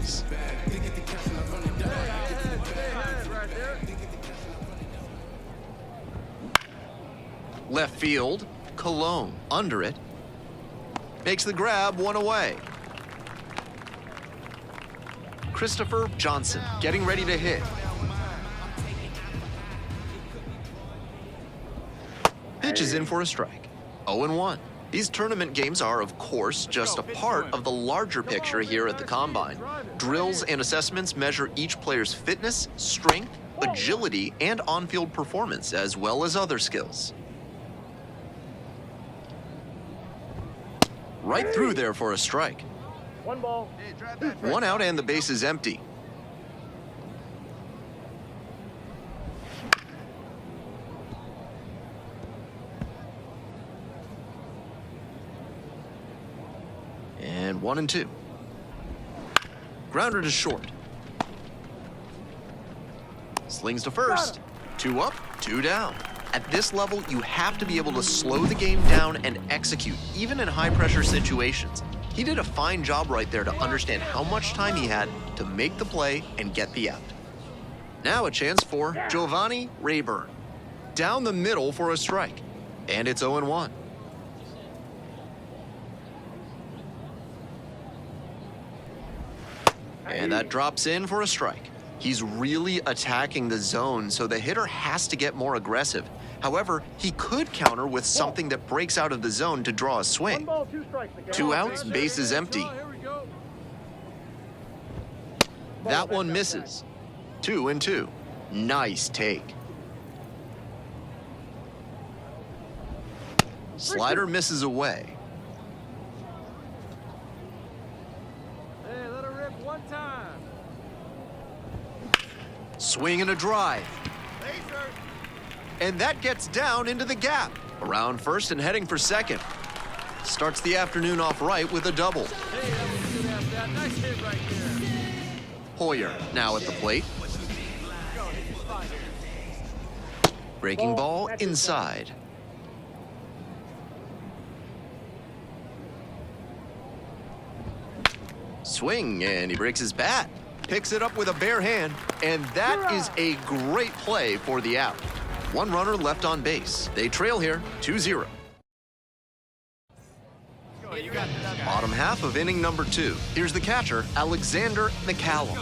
pitches. Left field, Cologne under it. Makes the grab, one away. Christopher Johnson getting ready to hit. Pitch is in for a strike. 0-1. These tournament games are, of course, just a part of the larger picture here at the Combine. Drills and assessments measure each player's fitness, strength, agility, and on-field performance, as well as other skills. Right through there for a strike. 1 ball. 1 out and the base is empty. And 1-2. Grounder to short. Slings to first. 2 up, 2 down. At this level, you have to be able to slow the game down and execute, even in high-pressure situations. He did a fine job right there to understand how much time he had to make the play and get the out. Now a chance for Giovanni Rayburn. Down the middle for a strike. And it's 0-1. And that drops in for a strike. He's really attacking the zone, so the hitter has to get more aggressive. However, he could counter with something that breaks out of the zone to draw a swing. 1 ball, 2 strikes. 2 outs, base is empty. That one misses. 2-2. Nice take. Slider misses away. Hey, let her rip 1 time. Swing and a drive. And that gets down into the gap. Around first and heading for second. Starts the afternoon off right with a double. Hey, that was good at that. Nice hit right there. Hoyer now at the plate. Breaking ball inside. Swing, and he breaks his bat. Picks it up with a bare hand, and that is a great play for the out. 1 runner left on base. They trail here, 2-0. Bottom half of inning number 2. Here's the catcher, Alexander McCallum.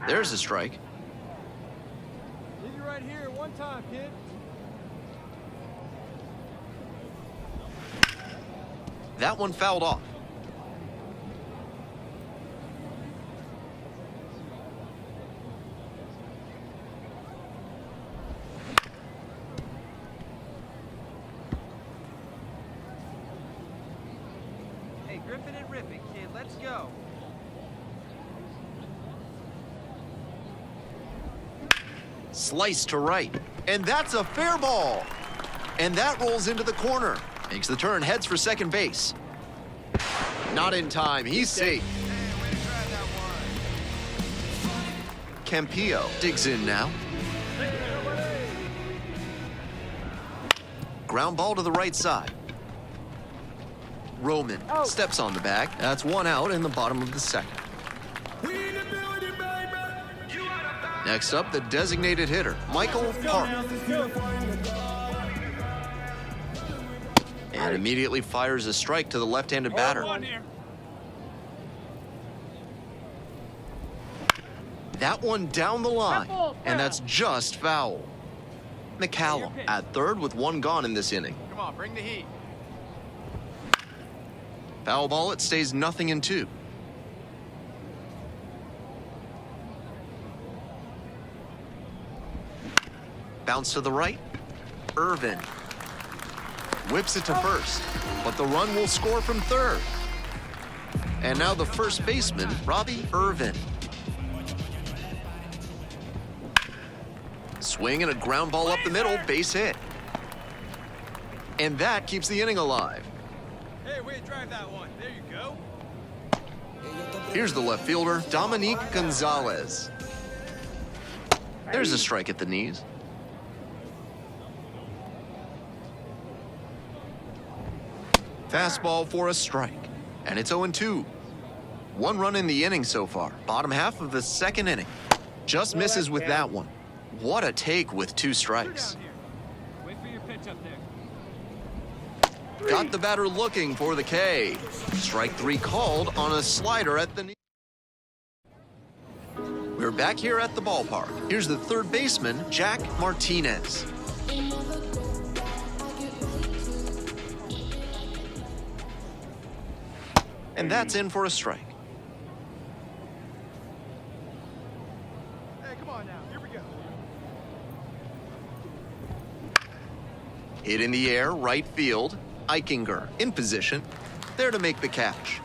There's a strike. Leave you right here 1 time, kid. That one fouled off. Hey, Griffin and Ripping, kid, let's go. Slice to right. And that's a fair ball. And that rolls into the corner. Makes the turn, heads for second base. Not in time, he's safe. Campillo digs in now. Ground ball to the right side. Roman steps on the bag. That's 1 out in the bottom of the second. Next up, the designated hitter, Michael Park. And immediately fires a strike to the left-handed batter. That one down the line, and that's just foul. McCallum at third with 1 gone in this inning. Come on, bring the heat. Foul ball, it stays 0-2. Bounce to the right. Irvin whips it to first, but the run will score from third. And now the first baseman, Robbie Irvin. Swing and a ground ball up the middle, base hit. And that keeps the inning alive. Hey, way to drive that one. There you go. Here's the left fielder, Dominique Fastball for a strike. And it's 0-2. 1 run in the inning so far. Bottom half of the second inning. Just misses with that one. What a take with 2 strikes. Wait for your pitch up there. Got the batter looking for the K. Strike 3 called on a slider at the knee. We're back here at the ballpark. Here's the third baseman, Jack Martinez. And that's in for a strike. Hey, come on now. Here we go. Hit in the air, right field. Eichinger in position, there to make the catch.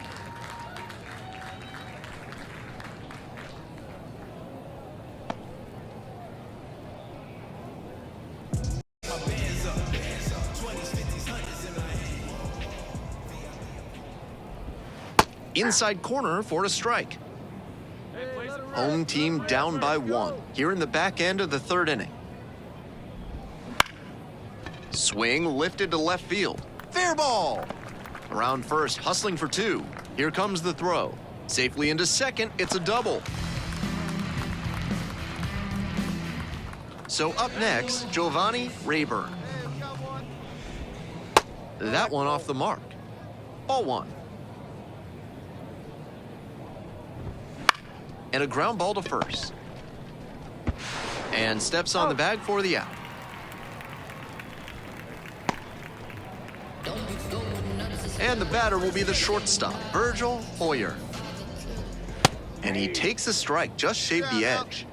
Inside corner for a strike. Home team down by 1 here in the back end of the third inning. Swing lifted to left field. Fair ball. Around first, hustling for 2. Here comes the throw. Safely into second, it's a double. So up next, Giovanni Rayburn. That one off the mark. Ball 1. And a ground ball to first. And steps on the bag for the out. And the batter will be the shortstop, Virgil Hoyer. And he takes a strike, just shaved the edge.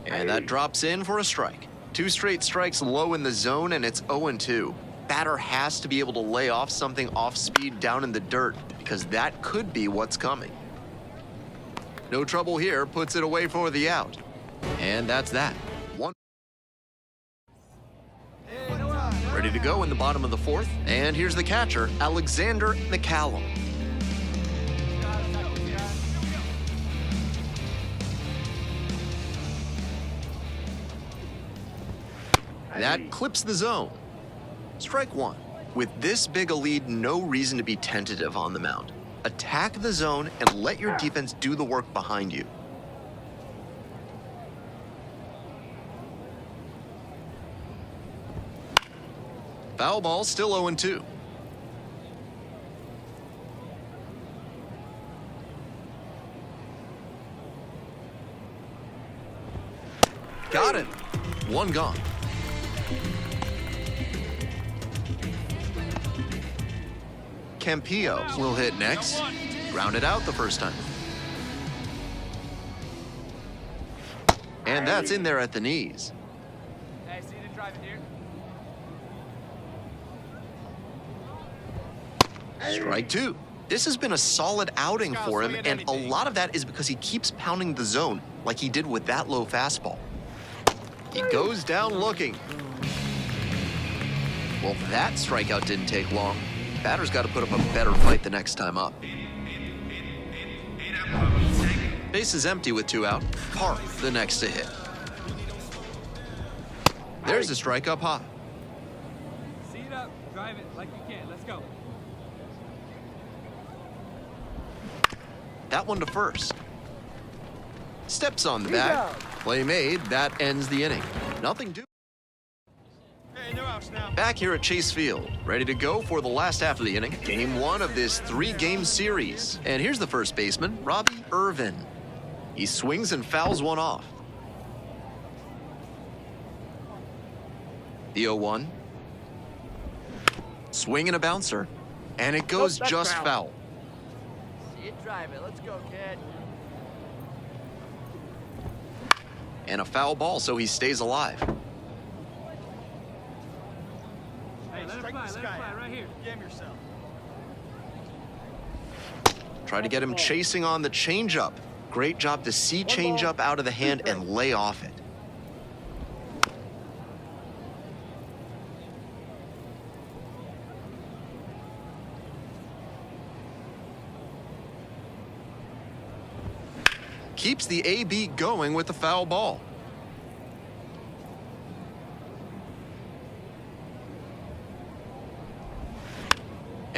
And that drops in for a strike. 2 straight strikes low in the zone, and it's 0-2. Batter has to be able to lay off something off speed down in the dirt, because that could be what's coming. No trouble here, puts it away for the out. And that's that. 1. Ready to go in the bottom of the 4th. And here's the catcher, Alexander McCallum. That clips the zone. Strike 1. With this big a lead, no reason to be tentative on the mound. Attack the zone and let your defense do the work behind you. Foul ball, still 0-2. Got it. 1 gone. Campillo will hit next. Grounded out the first time. And that's in there at the knees. Hey, see you driving here. Strike 2. This has been a solid outing for him, and a lot of that is because he keeps pounding the zone like he did with that low fastball. He goes down looking. Well, that strikeout didn't take long. Batter's got to put up a better fight the next time up. Base is empty with 2 out. Park the next to hit. There's a strike up high. See it up, drive it like you can. Let's go. That one to first. Steps on the bag. Play made. That ends the inning. Nothing doing. Hey, no outs now. Back here at Chase Field, ready to go for the last half of the inning. Game 1 of this 3-game series. And here's the first baseman, Robbie Irvin. He swings and fouls one off. The 0-1. Swing and a bouncer. And it goes just foul. See it, drive it. Let's go, kid. And a foul ball, so he stays alive. Hey, let it fly right here. Game yourself. Try to get him chasing on the changeup. Great job to see changeup out of the hand and lay off it. Keeps the AB going with the foul ball.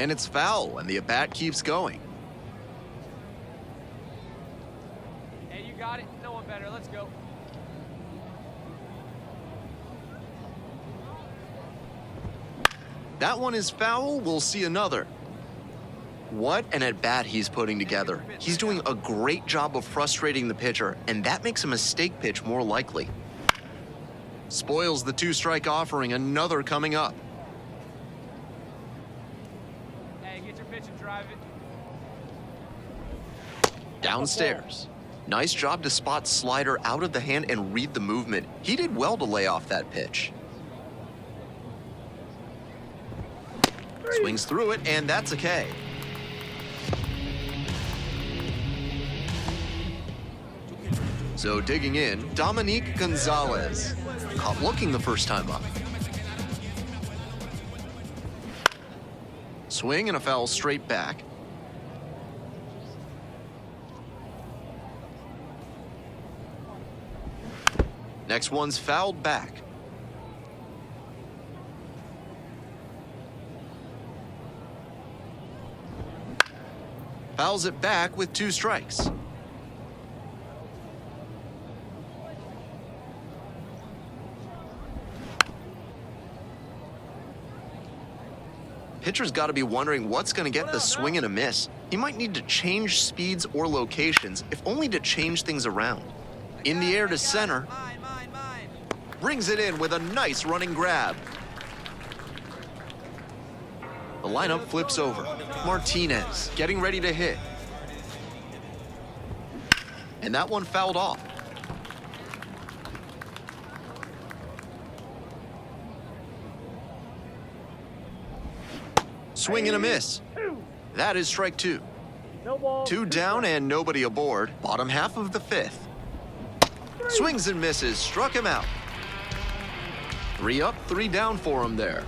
And it's foul, and the at-bat keeps going. Hey, you got it. No one better. Let's go. That one is foul. We'll see another. What an at-bat he's putting together. He's doing a great job of frustrating the pitcher, and that makes a mistake pitch more likely. Spoils the two-strike offering, another coming up. Hey, get your pitch and drive it. Downstairs. Nice job to spot slider out of the hand and read the movement. He did well to lay off that pitch. Swings through it, and that's a K. So digging in, Dominique Gonzalez. Caught looking the first time up. Swing and a foul straight back. Next one's fouled back. Fouls it back with 2 strikes. Pitcher's got to be wondering what's going to get the swing and a miss. He might need to change speeds or locations, if only to change things around. In the air to center. Brings it in with a nice running grab. The lineup flips over. Martinez getting ready to hit. And that one fouled off. Swing and a miss. That is strike 2. 2 down and nobody aboard. Bottom half of the 5th. Swings and misses. Struck him out. 3 up, 3 down for him there.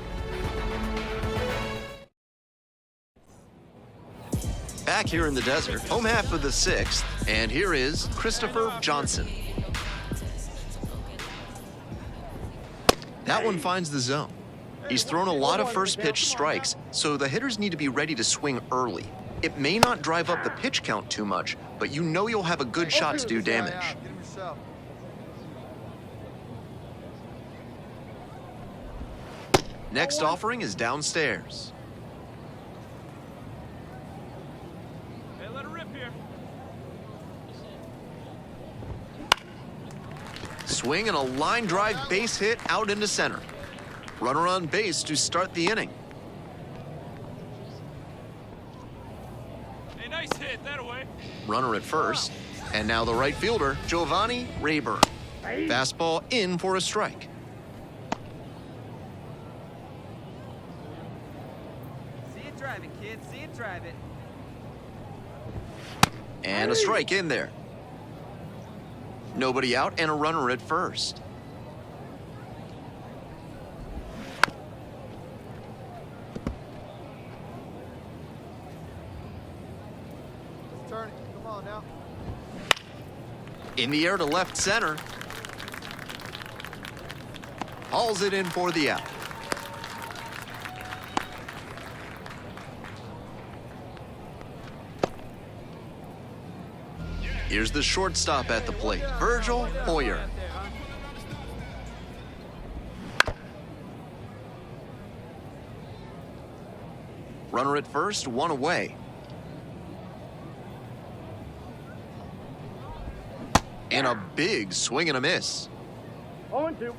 Back here in the desert, home half of the 6th, and here is Christopher Johnson. That one finds the zone. He's thrown a lot of first pitch strikes, so the hitters need to be ready to swing early. It may not drive up the pitch count too much, but you know you'll have a good shot to do damage. Next offering is downstairs. Hey, let her rip here. Swing and a line drive base hit out into center. Runner on base to start the inning. Hey, nice hit. That away. Runner at first. And now the right fielder, Giovanni Rayburn. Fastball in for a strike. See it drive it, kid. See it drive it. And a strike in there. Nobody out and a runner at first. Turn it. Come on now. In the air to left center. Hauls it in for the out. Here's the shortstop at the plate, Virgil Hoyer. Runner at first, 1 away. And a big swing and a miss. 0-2.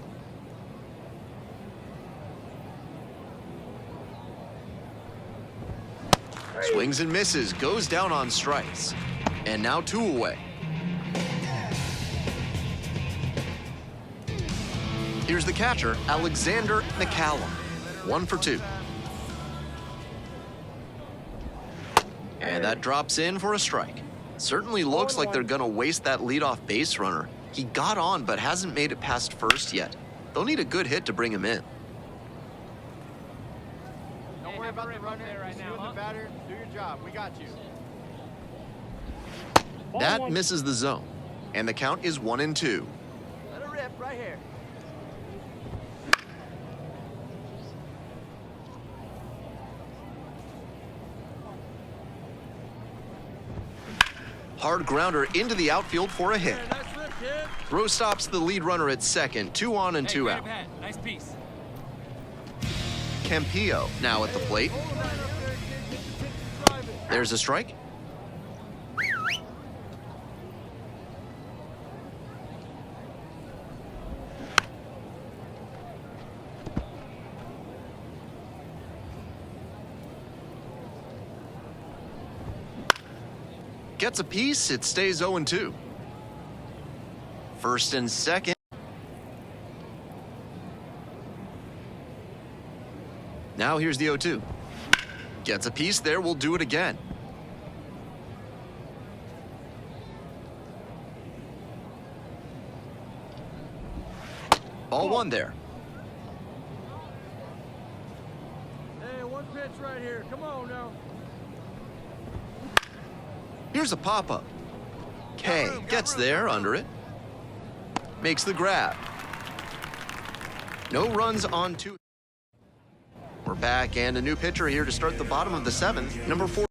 Swings and misses, goes down on strikes. And now 2 away. Here's the catcher, Alexander McCallum. 1 for 2. And that drops in for a strike. Certainly looks like they're gonna waste that leadoff base runner. He got on but hasn't made it past first yet. They'll need a good hit to bring him in. Don't worry about the runner right now. You and the batter, do your job. We got you. That misses the zone. And the count is 1-2. Let it rip right here. Hard grounder into the outfield for a hit. Nice rip, kid. Throw stops the lead runner at second. 2 on and 2 out. Nice piece. Campillo now at the plate. Hold that up there, kid. Get the pitch and drive it. There's a strike. Gets a piece, it stays 0-2. First and second. Now here's the 0-2. Gets a piece there, we'll do it again. Ball 1 there. Hey, one pitch right here. Come on now. Here's a pop-up. K gets there under it. Makes the grab. No runs on 2. We're back and a new pitcher here to start the bottom of the 7th. Number 4.